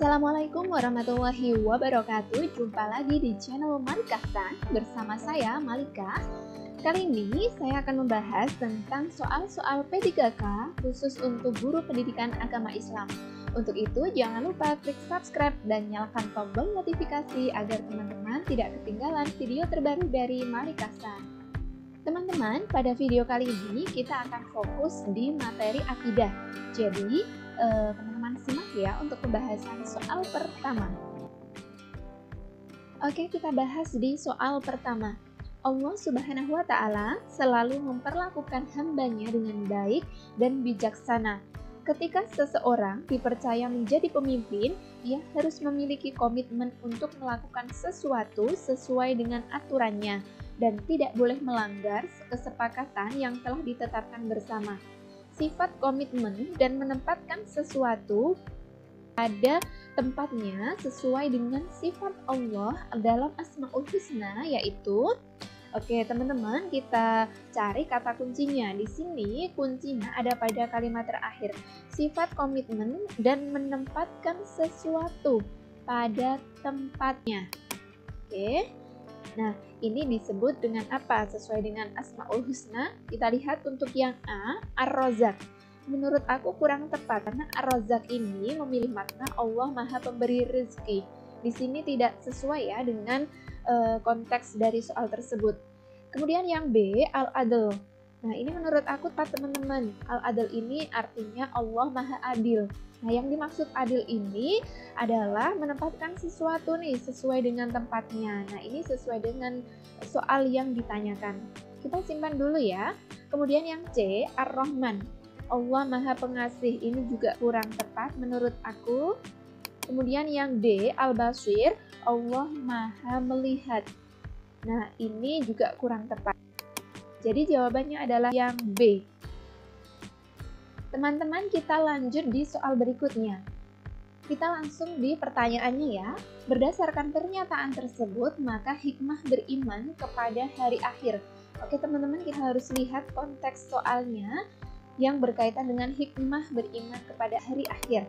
Assalamualaikum warahmatullahi wabarakatuh. Jumpa lagi di channel Malika bersama saya Malika. Kali ini saya akan membahas tentang soal-soal P3K khusus untuk guru pendidikan agama Islam. Untuk itu jangan lupa klik subscribe dan nyalakan tombol notifikasi agar teman-teman tidak ketinggalan video terbaru dari Malika. Teman-teman, pada video kali ini kita akan fokus di materi akidah. Jadi, teman-teman simak ya untuk pembahasan soal pertama. Oke, kita bahas di soal pertama. Allah Subhanahu wa Ta'ala selalu memperlakukan hambanya dengan baik dan bijaksana. Ketika seseorang dipercaya menjadi pemimpin, ia harus memiliki komitmen untuk melakukan sesuatu sesuai dengan aturannya dan tidak boleh melanggar kesepakatan yang telah ditetapkan bersama. Sifat komitmen dan menempatkan sesuatu pada tempatnya sesuai dengan sifat Allah dalam Asmaul Husna, yaitu teman-teman, kita cari kata kuncinya. Di sini kuncinya ada pada kalimat terakhir. Sifat komitmen dan menempatkan sesuatu pada tempatnya. Nah, ini disebut dengan apa? Sesuai dengan Asmaul Husna. Kita lihat untuk yang A, Ar-Razzaq. Menurut aku kurang tepat karena Ar-Razzaq ini memilih makna Allah Maha Pemberi rezeki. Di sini tidak sesuai ya dengan konteks dari soal tersebut. Kemudian yang B, Al-Adl. Nah, ini menurut aku tepat teman-teman. Al-Adl ini artinya Allah Maha Adil. Nah, yang dimaksud adil ini adalah menempatkan sesuatu nih sesuai dengan tempatnya. Nah, ini sesuai dengan soal yang ditanyakan. Kita simpan dulu ya. Kemudian yang C, Ar-Rahman. Allah Maha Pengasih. Ini juga kurang tepat menurut aku. Kemudian yang D, Al-Basir. Allah Maha Melihat. Nah, ini juga kurang tepat. Jadi jawabannya adalah yang B. Teman-teman, kita lanjut di soal berikutnya. Kita langsung di pertanyaannya ya. Berdasarkan pernyataan tersebut, maka hikmah beriman kepada hari akhir. Oke teman-teman, kita harus lihat konteks soalnya yang berkaitan dengan hikmah beriman kepada hari akhir.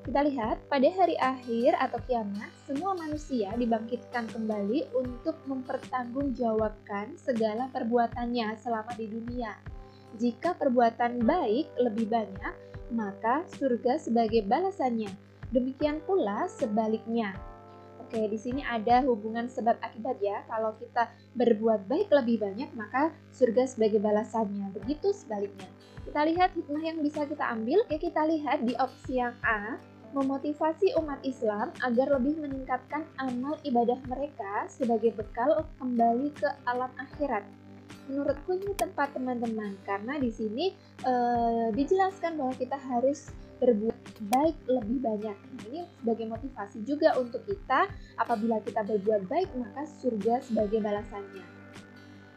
Kita lihat, pada hari akhir atau kiamat, semua manusia dibangkitkan kembali untuk mempertanggungjawabkan segala perbuatannya selama di dunia. Jika perbuatan baik lebih banyak, maka surga sebagai balasannya. Demikian pula sebaliknya. Oke, di sini ada hubungan sebab akibat ya. Kalau kita berbuat baik lebih banyak, maka surga sebagai balasannya. Begitu sebaliknya. Kita lihat hikmah yang bisa kita ambil. Ya, kita lihat di opsi yang A, memotivasi umat Islam agar lebih meningkatkan amal ibadah mereka sebagai bekal kembali ke alam akhirat. Menurutku ini tepat teman-teman, karena di sini dijelaskan bahwa kita harus berbuat baik lebih banyak. Nah, ini sebagai motivasi juga untuk kita, apabila kita berbuat baik maka surga sebagai balasannya.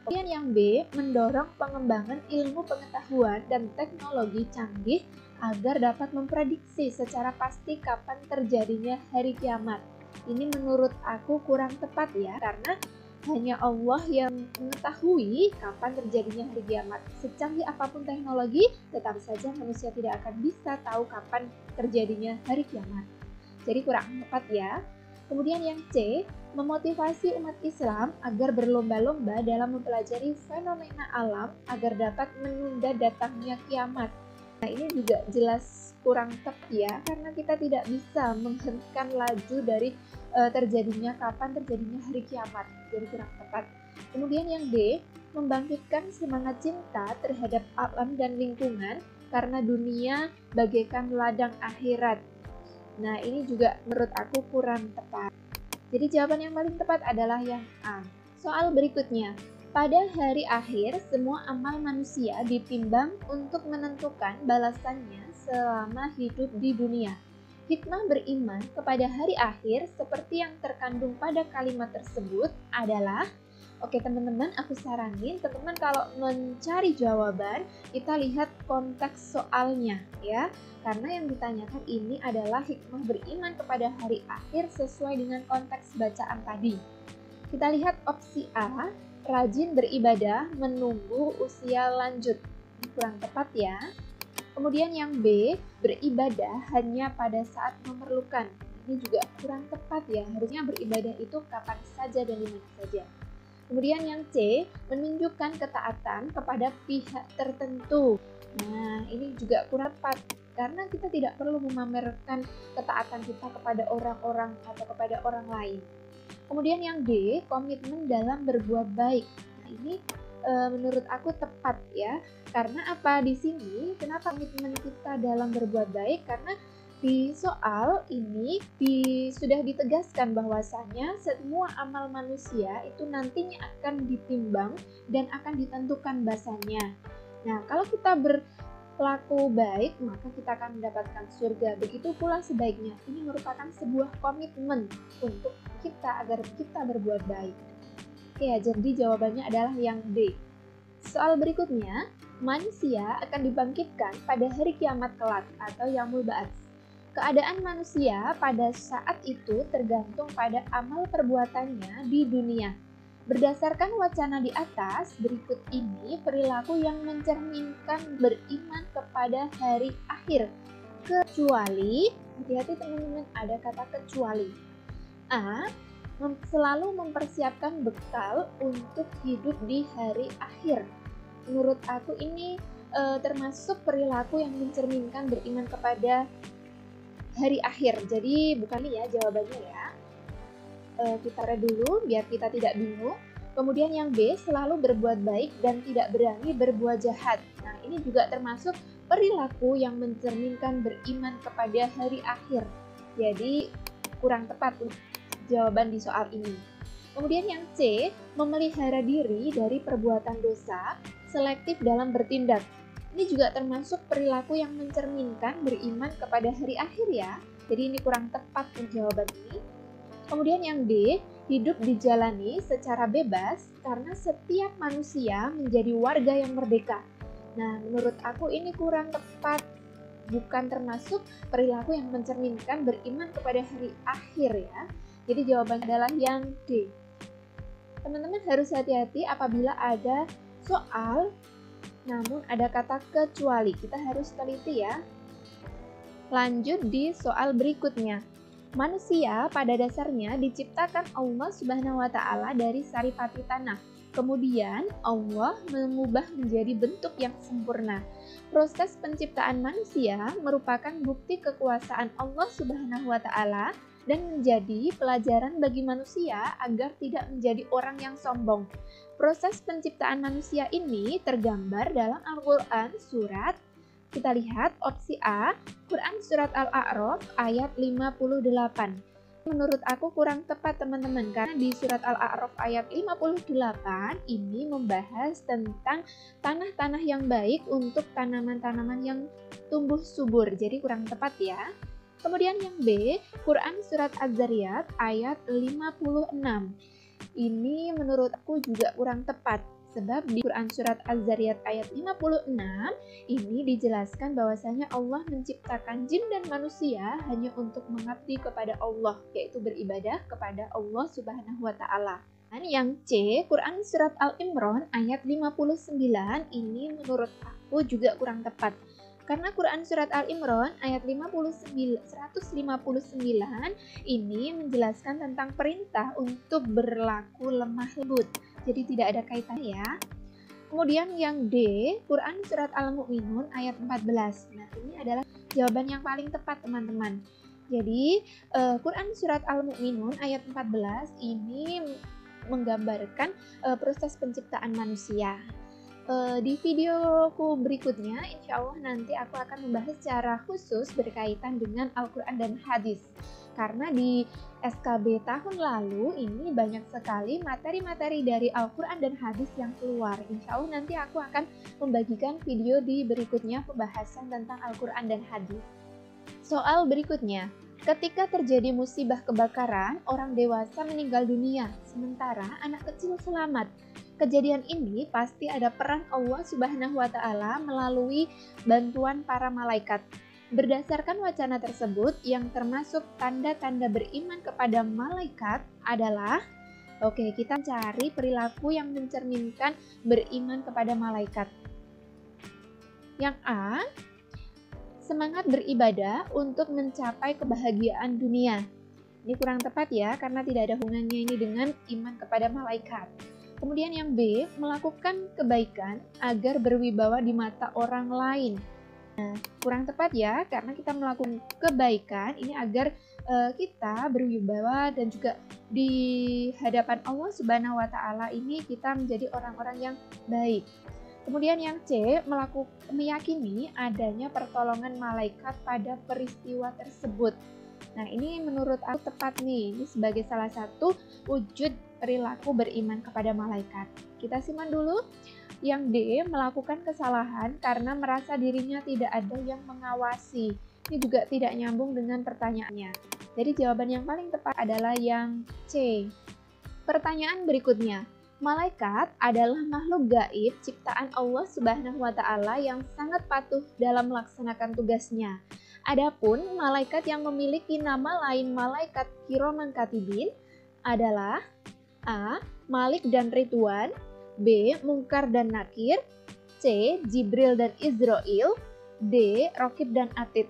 Kemudian yang B, mendorong pengembangan ilmu pengetahuan dan teknologi canggih agar dapat memprediksi secara pasti kapan terjadinya hari kiamat. Ini menurut aku kurang tepat ya, karena hanya Allah yang mengetahui kapan terjadinya hari kiamat. Secanggih apapun teknologi, tetap saja manusia tidak akan bisa tahu kapan terjadinya hari kiamat. Jadi kurang tepat ya. Kemudian yang C, memotivasi umat Islam agar berlomba-lomba dalam mempelajari fenomena alam agar dapat menunda datangnya kiamat. Nah, ini juga jelas kurang tepat ya, karena kita tidak bisa menghentikan laju dari kapan terjadinya hari kiamat. Jadi kurang tepat. Kemudian yang D, membangkitkan semangat cinta terhadap alam dan lingkungan karena dunia bagaikan ladang akhirat. Nah, ini juga menurut aku kurang tepat. Jadi jawaban yang paling tepat adalah yang A. Soal berikutnya. Pada hari akhir, semua amal manusia ditimbang untuk menentukan balasannya selama hidup di dunia. Hikmah beriman kepada hari akhir seperti yang terkandung pada kalimat tersebut adalah, teman-teman, aku saranin teman-teman kalau mencari jawaban, kita lihat konteks soalnya ya. Karena yang ditanyakan ini adalah hikmah beriman kepada hari akhir sesuai dengan konteks bacaan tadi. Kita lihat opsi A, rajin beribadah menunggu usia lanjut. Ini kurang tepat ya. Kemudian yang B, beribadah hanya pada saat memerlukan. Ini juga kurang tepat ya, harusnya beribadah itu kapan saja dan di mana saja. Kemudian yang C, menunjukkan ketaatan kepada pihak tertentu. Nah, ini juga kurang tepat karena kita tidak perlu memamerkan ketaatan kita kepada orang-orang atau kepada orang lain. Kemudian yang D, komitmen dalam berbuat baik. Nah, ini menurut aku tepat ya. Karena apa di sini? Kenapa komitmen kita dalam berbuat baik? Karena di soal ini sudah ditegaskan bahwasanya semua amal manusia itu nantinya akan ditimbang dan akan ditentukan basanya. Nah, kalau kita berlaku baik, maka kita akan mendapatkan surga. Begitu pula sebaiknya. Ini merupakan sebuah komitmen untuk kita agar kita berbuat baik. Oke ya, jadi jawabannya adalah yang D. Soal berikutnya, manusia akan dibangkitkan pada hari kiamat kelak atau yaumul ba'ats. Keadaan manusia pada saat itu tergantung pada amal perbuatannya di dunia. Berdasarkan wacana di atas, berikut ini perilaku yang mencerminkan beriman kepada hari akhir. Kecuali, hati-hati teman-teman, ada kata kecuali. A. Selalu mempersiapkan bekal untuk hidup di hari akhir. Menurut aku ini termasuk perilaku yang mencerminkan beriman kepada hari akhir. Jadi bukan ya jawabannya ya. Kita read dulu biar kita tidak bingung. Kemudian yang B, selalu berbuat baik dan tidak berani berbuat jahat. Nah, ini juga termasuk perilaku yang mencerminkan beriman kepada hari akhir. Jadi kurang tepat jawaban di soal ini. Kemudian yang C, memelihara diri dari perbuatan dosa, selektif dalam bertindak. Ini juga termasuk perilaku yang mencerminkan beriman kepada hari akhir ya. Jadi ini kurang tepat jawaban ini. Kemudian yang D, hidup dijalani secara bebas karena setiap manusia menjadi warga yang merdeka. Nah, menurut aku ini kurang tepat. Bukan termasuk perilaku yang mencerminkan beriman kepada hari akhir ya. Jadi jawaban adalah yang D. Teman-teman harus hati-hati apabila ada soal namun ada kata kecuali, kita harus teliti ya. Lanjut di soal berikutnya. Manusia pada dasarnya diciptakan Allah Subhanahu wa taala dari saripati tanah. Kemudian Allah mengubah menjadi bentuk yang sempurna. Proses penciptaan manusia merupakan bukti kekuasaan Allah Subhanahu wa taala dan menjadi pelajaran bagi manusia agar tidak menjadi orang yang sombong. Proses penciptaan manusia ini tergambar dalam Al-Quran surat, kita lihat opsi A, Quran surat Al-A'raf ayat 58. Menurut aku kurang tepat teman-teman, karena di surat Al-A'raf ayat 58 ini membahas tentang tanah-tanah yang baik untuk tanaman-tanaman yang tumbuh subur, jadi kurang tepat ya. Kemudian yang B, Quran surat Az-Zariyat ayat 56. Ini menurut aku juga kurang tepat. Sebab di Quran surat Az-Zariyat ayat 56 ini dijelaskan bahwasanya Allah menciptakan jin dan manusia hanya untuk mengabdi kepada Allah, yaitu beribadah kepada Allah Subhanahu wa taala. Dan yang C, Quran surat Al-Imran ayat 59 ini menurut aku juga kurang tepat. Karena Quran surat Al-Imran ayat 159 ini menjelaskan tentang perintah untuk berlaku lemah lembut. Jadi tidak ada kaitannya ya. Kemudian yang D, Quran surat Al-Mu'minun ayat 14. Nah, ini adalah jawaban yang paling tepat teman-teman. Jadi Quran surat Al-Mu'minun ayat 14 ini menggambarkan proses penciptaan manusia. Di videoku berikutnya, insya Allah nanti aku akan membahas secara khusus berkaitan dengan Al-Quran dan Hadis. Karena di SKB tahun lalu ini banyak sekali materi-materi dari Al-Quran dan Hadis yang keluar. Insya Allah nanti aku akan membagikan video di berikutnya pembahasan tentang Al-Quran dan Hadis. Soal berikutnya, ketika terjadi musibah kebakaran, orang dewasa meninggal dunia, sementara anak kecil selamat. Kejadian ini pasti ada peran Allah Subhanahu wa taala melalui bantuan para malaikat. Berdasarkan wacana tersebut, yang termasuk tanda-tanda beriman kepada malaikat adalah, oke, kita cari perilaku yang mencerminkan beriman kepada malaikat. Yang A, semangat beribadah untuk mencapai kebahagiaan dunia. Ini kurang tepat ya, karena tidak ada hubungannya ini dengan iman kepada malaikat. Kemudian yang B, melakukan kebaikan agar berwibawa di mata orang lain. Nah, kurang tepat ya, karena kita melakukan kebaikan ini agar kita berwibawa dan juga di hadapan Allah Subhanahu wa Ta'ala ini kita menjadi orang-orang yang baik. Kemudian yang C, meyakini adanya pertolongan malaikat pada peristiwa tersebut. Nah, ini menurut aku tepat nih. Ini sebagai salah satu wujud perilaku beriman kepada malaikat. Kita simak dulu. Yang D, melakukan kesalahan karena merasa dirinya tidak ada yang mengawasi. Ini juga tidak nyambung dengan pertanyaannya. Jadi jawaban yang paling tepat adalah yang C. Pertanyaan berikutnya. Malaikat adalah makhluk gaib ciptaan Allah Subhanahu wa Ta'ala yang sangat patuh dalam melaksanakan tugasnya. Adapun malaikat yang memiliki nama lain malaikat Kiraman Katibin adalah A. Malik dan Ridwan, B. Munkar dan Nakir, C. Jibril dan Israil, D. Raqib dan Atid.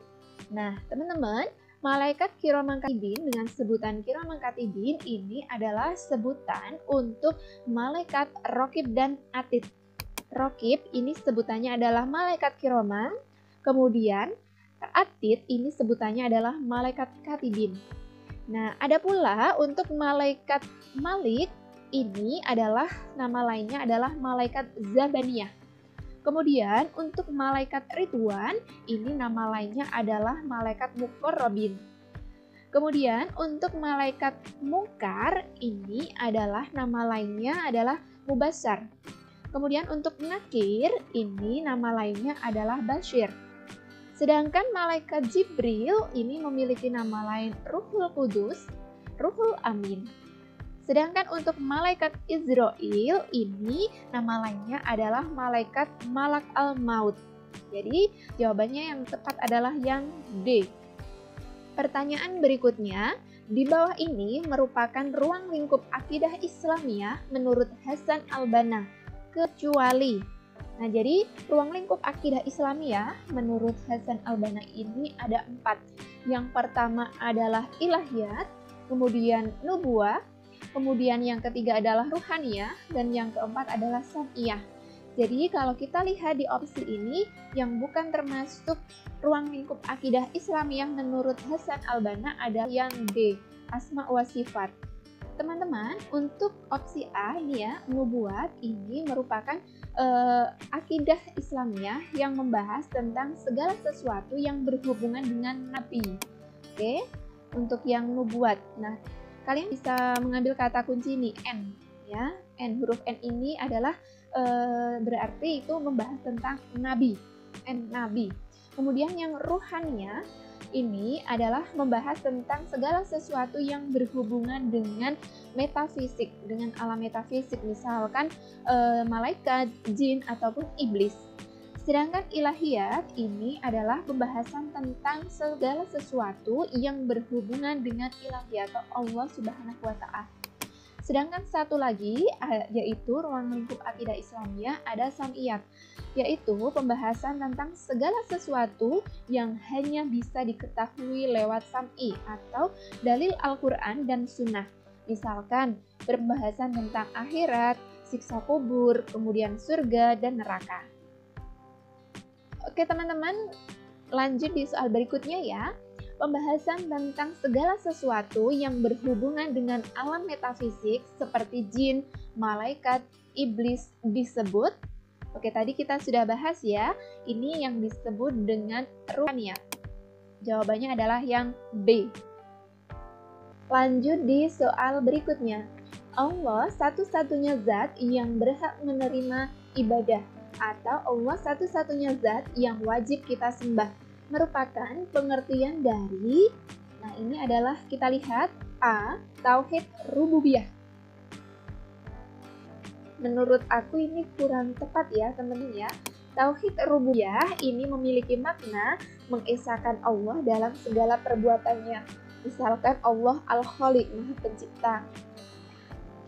Nah, teman-teman, malaikat Kiraman Katibin dengan sebutan Kiraman Katibin ini adalah sebutan untuk malaikat Raqib dan Atid. Raqib ini sebutannya adalah malaikat Kiraman, kemudian Atid ini sebutannya adalah malaikat Katibin. Nah, ada pula untuk malaikat Malik ini adalah nama lainnya adalah malaikat Zabaniyah. Kemudian untuk malaikat Ridwan ini nama lainnya adalah malaikat Muqarrabin. Kemudian untuk malaikat Munkar ini adalah nama lainnya adalah Mubasyar. Kemudian untuk Nakir ini nama lainnya adalah Basyir. Sedangkan malaikat Jibril ini memiliki nama lain Ruhul Kudus, Ruhul Amin. Sedangkan untuk malaikat Israil ini nama lainnya adalah malaikat Malak al-Maut. Jadi jawabannya yang tepat adalah yang D. Pertanyaan berikutnya, di bawah ini merupakan ruang lingkup akidah Islamiyah menurut Hasan al-Banna, kecuali. Nah, jadi ruang lingkup akidah Islamiyah menurut Hasan al-Banna ini ada 4. Yang pertama adalah ilahiyat, kemudian nubuwah, kemudian yang ketiga adalah ruhaniyah, dan yang keempat adalah sam'iyah. Jadi kalau kita lihat di opsi ini, yang bukan termasuk ruang lingkup akidah Islamiyah menurut Hasan al-Banna adalah yang D, asma wa sifat. Teman-teman, untuk opsi A ini ya, nubuwat ini merupakan akidah Islamiyah yang membahas tentang segala sesuatu yang berhubungan dengan Nabi. Oke, untuk yang nubuwat. Nah, kalian bisa mengambil kata kunci ini N, ya. N, huruf N ini adalah berarti itu membahas tentang Nabi. N, Nabi. Kemudian yang ruhaniyah ini adalah membahas tentang segala sesuatu yang berhubungan dengan metafisik, dengan alam metafisik, misalkan malaikat, jin, ataupun iblis. Sedangkan ilahiyat ini adalah pembahasan tentang segala sesuatu yang berhubungan dengan ilahiyat atau Allah Subhanahu wa Ta'ala. Sedangkan satu lagi yaitu ruang lingkup akidah Islamiyah ada sam'iyat, yaitu pembahasan tentang segala sesuatu yang hanya bisa diketahui lewat sam'i atau dalil Al-Quran dan Sunnah. Misalkan pembahasan tentang akhirat, siksa kubur, kemudian surga dan neraka. Oke teman-teman, lanjut di soal berikutnya ya. Pembahasan tentang segala sesuatu yang berhubungan dengan alam metafisik seperti jin, malaikat, iblis disebut. Oke, tadi kita sudah bahas ya. Ini yang disebut dengan ruhaniyah. Jawabannya adalah yang B. Lanjut di soal berikutnya. Allah satu-satunya zat yang berhak menerima ibadah, atau Allah satu-satunya zat yang wajib kita sembah, merupakan pengertian dari, nah ini adalah kita lihat A. Tauhid rububiyah. Menurut aku ini kurang tepat ya teman-teman ya. Tauhid rububiyah ini memiliki makna mengesahkan Allah dalam segala perbuatannya. Misalkan Allah Al-Khaliq, Maha Pencipta.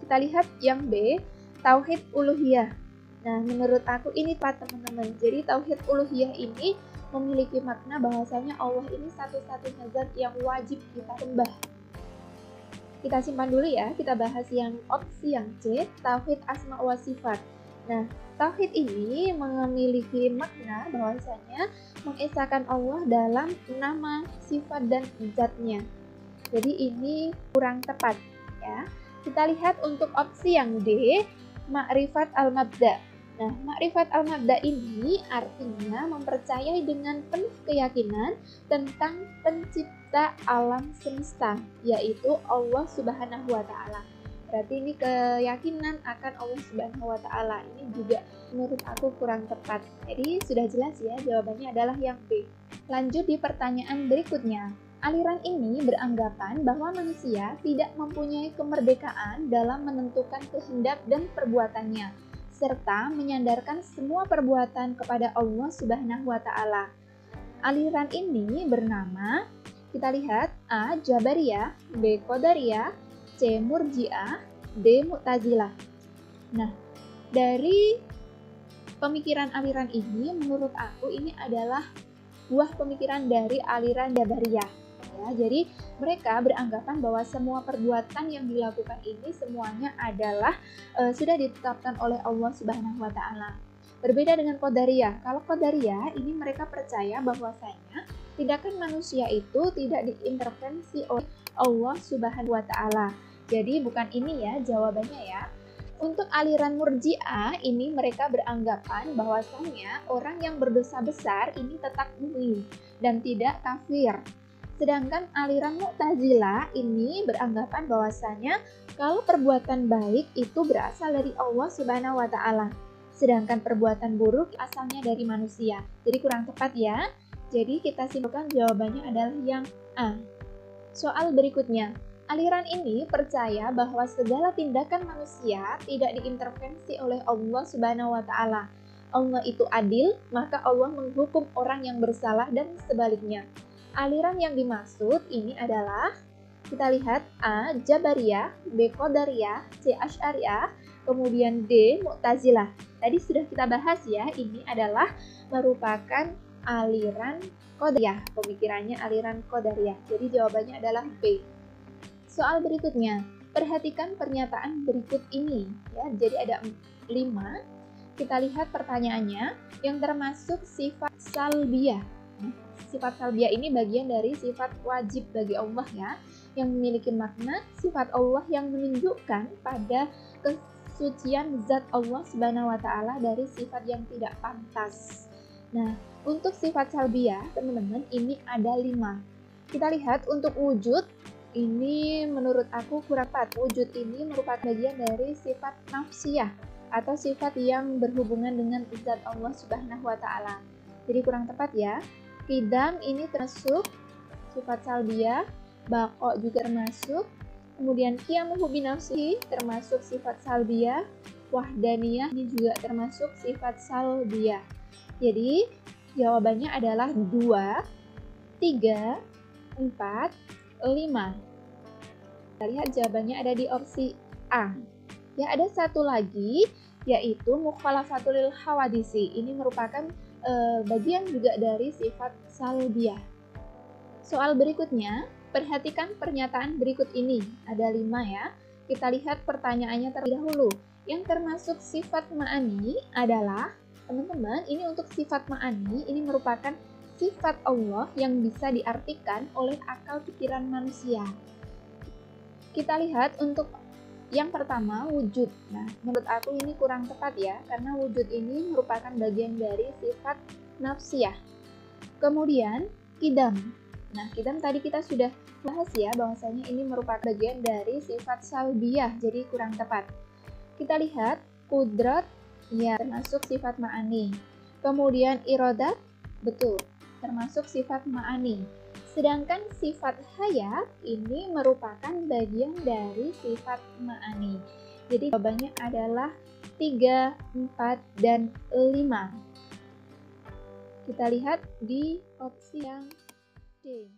Kita lihat yang B, Tauhid uluhiyah. Nah, menurut aku ini tepat teman-teman. Jadi Tauhid uluhiyah ini memiliki makna bahwasanya Allah ini satu-satunya zat yang wajib kita sembah. Kita simpan dulu ya, kita bahas yang opsi yang C, tauhid asma wa sifat. Nah, tauhid ini memiliki makna bahwasanya mengesahkan Allah dalam nama, sifat, dan zatnya. Jadi ini kurang tepat ya. Kita lihat untuk opsi yang D, ma'rifat al-mabda. Nah, ma'rifat al-mabda ini artinya mempercayai dengan penuh keyakinan tentang pencipta alam semesta, yaitu Allah Subhanahu wa Ta'ala. Berarti ini keyakinan akan Allah Subhanahu wa Ta'ala. Ini juga menurut aku kurang tepat. Jadi sudah jelas ya, jawabannya adalah yang B. Lanjut di pertanyaan berikutnya. Aliran ini beranggapan bahwa manusia tidak mempunyai kemerdekaan dalam menentukan kehendak dan perbuatannya, serta menyandarkan semua perbuatan kepada Allah Subhanahu wa Ta'ala. Aliran ini bernama, kita lihat, A. Jabariyah, B. Qadariyah, C. Murji'ah, D. Mu'tazilah. Nah, dari pemikiran aliran ini, menurut aku ini adalah buah pemikiran dari aliran Jabariyah. Ya, jadi mereka beranggapan bahwa semua perbuatan yang dilakukan ini semuanya adalah sudah ditetapkan oleh Allah Subhanahu wa Ta'ala. Berbeda dengan Qadariyah. Kalau Qadariyah ini mereka percaya bahwasanya tindakan manusia itu tidak diintervensi oleh Allah Subhanahu wa Ta'ala. Jadi bukan ini ya jawabannya ya. Untuk aliran Murji'ah ini mereka beranggapan bahwasanya orang yang berdosa besar ini tetap mukmin dan tidak kafir. Sedangkan aliran Mu'tazilah ini beranggapan bahwasanya kalau perbuatan baik itu berasal dari Allah Subhanahu wa Ta'ala, sedangkan perbuatan buruk asalnya dari manusia. Jadi kurang tepat ya. Jadi kita simpulkan jawabannya adalah yang A. Soal berikutnya. Aliran ini percaya bahwa segala tindakan manusia tidak diintervensi oleh Allah Subhanahu wa Ta'ala. Allah itu adil, maka Allah menghukum orang yang bersalah dan sebaliknya. Aliran yang dimaksud ini adalah, kita lihat, A. Jabariyah, B. Qadariyah, C. Asy'ariyah, kemudian D. Mu'tazilah. Tadi sudah kita bahas ya, ini adalah merupakan aliran Qadariyah, pemikirannya aliran Qadariyah. Jadi jawabannya adalah B. Soal berikutnya, perhatikan pernyataan berikut ini ya. Jadi ada 5. Kita lihat pertanyaannya yang termasuk sifat salbiyah. Sifat salbiyah ini bagian dari sifat wajib bagi Allah ya, yang memiliki makna sifat Allah yang menunjukkan pada kesucian zat Allah Subhanahu wa Ta'ala dari sifat yang tidak pantas. Nah, untuk sifat salbiyah, teman-teman, ini ada 5. Kita lihat untuk wujud, ini menurut aku kurang tepat. Wujud ini merupakan bagian dari sifat nafsiyah atau sifat yang berhubungan dengan zat Allah Subhanahu wa Ta'ala. Jadi kurang tepat ya. Qidam ini termasuk sifat salbiyah, baqo juga termasuk, kemudian qiyamuhu binafsihi termasuk sifat salbiyah, wahdaniyah ini juga termasuk sifat salbiyah. Jadi jawabannya adalah 2, 3, 4, 5. Kita lihat jawabannya ada di opsi A. Ya, ada satu lagi yaitu mukhalafatul lil hawadisi. Ini merupakan bagian juga dari sifat salbiyah. Soal berikutnya, perhatikan pernyataan berikut ini. Ada 5 ya. Kita lihat pertanyaannya terlebih dahulu. Yang termasuk sifat ma'ani adalah, teman-teman, ini untuk sifat ma'ani, ini merupakan sifat Allah yang bisa diartikan oleh akal pikiran manusia. Kita lihat untuk yang pertama, wujud. Nah, menurut aku ini kurang tepat ya, karena wujud ini merupakan bagian dari sifat nafsiyah. Kemudian, qidam. Nah, qidam tadi kita sudah bahas ya, bahwasanya ini merupakan bagian dari sifat salbiyah, jadi kurang tepat. Kita lihat, qudrat, ya, termasuk sifat ma'ani. Kemudian, iradat, betul, termasuk sifat ma'ani. Sedangkan sifat hayat ini merupakan bagian dari sifat ma'ani. Jadi jawabannya adalah 3, 4, dan 5. Kita lihat di opsi yang D.